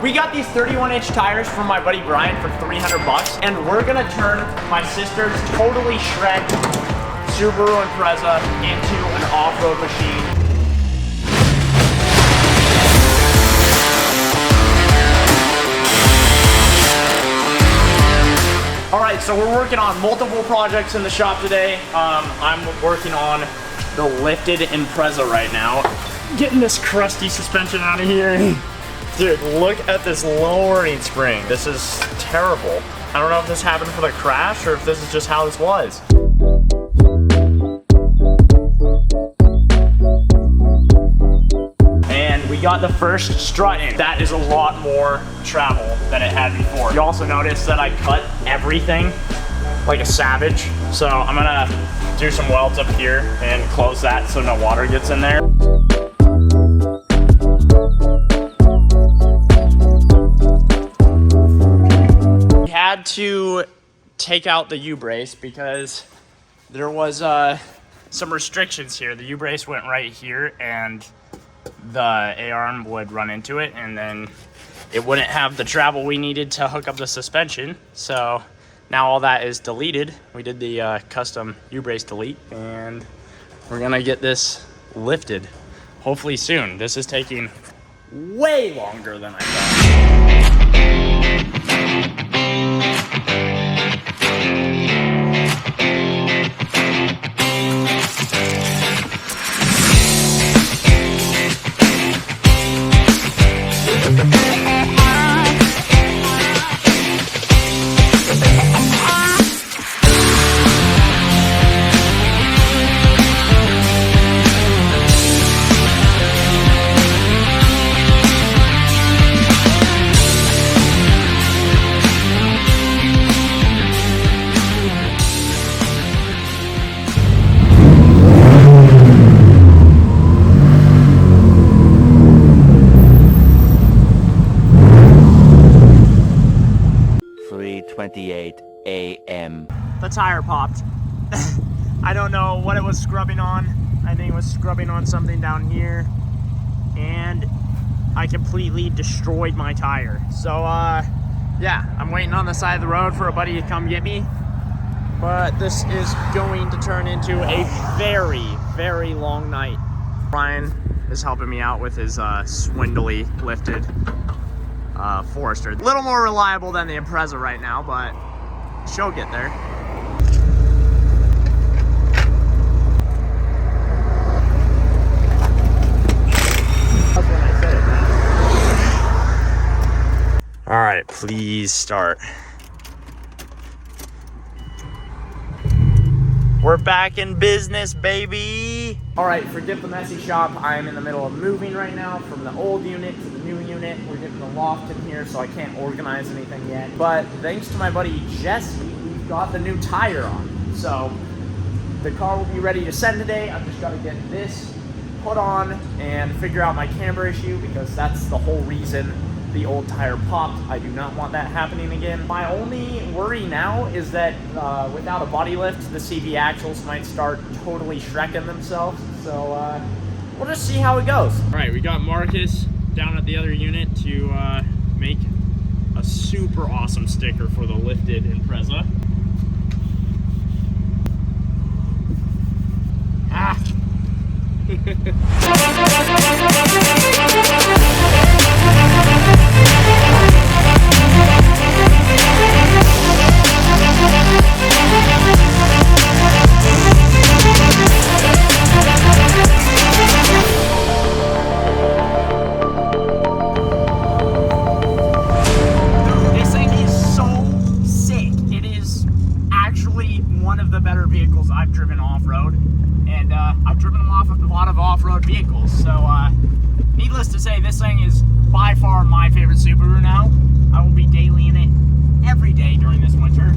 We got these 31-inch tires from my buddy Brian for 300 bucks, and we're gonna turn my sister's totally shred Subaru Impreza into an off-road machine. All right, so we're working on multiple projects in the shop today. I'm working on the lifted Impreza right now. Getting this crusty suspension out of here. Dude, look at this lowering spring. This is terrible. I don't know if this happened for the crash or if this is just how this was. And we got the first strut in. That is a lot more travel than it had before. You also notice that I cut everything like a savage. So I'm gonna do some welds up here and close that so no water gets in there. We had to take out the U-brace because there was some restrictions here. The U-brace went right here and the A-arm would run into it, and then it wouldn't have the travel we needed to hook up the suspension. So now all that is deleted. We did the custom U-brace delete, and we're gonna get this lifted hopefully soon. This is taking way longer than I thought. a.m. The tire popped. I don't know what it was scrubbing on. I think it was scrubbing on something down here, and I completely destroyed my tire. So yeah, I'm waiting on the side of the road for a buddy to come get me, but this is going to turn into a very, very long night. Brian is helping me out with his swindly lifted Forester. A little more reliable than the Impreza right now, but she'll get there. That's when I said it. All right, please start. We're back in business, baby. All right, forget the messy shop. I am in the middle of moving right now from the old unit to the new unit. We're getting the loft in here, so I can't organize anything yet. But thanks to my buddy Jesse, we've got the new tire on. So the car will be ready to send today. I've just got to get this put on and figure out my camber issue, because that's the whole reason the old tire popped. I do not want that happening again. My only worry now is that without a body lift, the CV axles might start totally shrekking themselves. So we'll just see how it goes. All right, we got Marcus down at the other unit to make a super awesome sticker for the lifted Impreza. Ah! Vehicles I've driven off-road, and I've driven off a lot of off-road vehicles, so needless to say, this thing is by far my favorite Subaru now. I will be daily in it every day during this winter.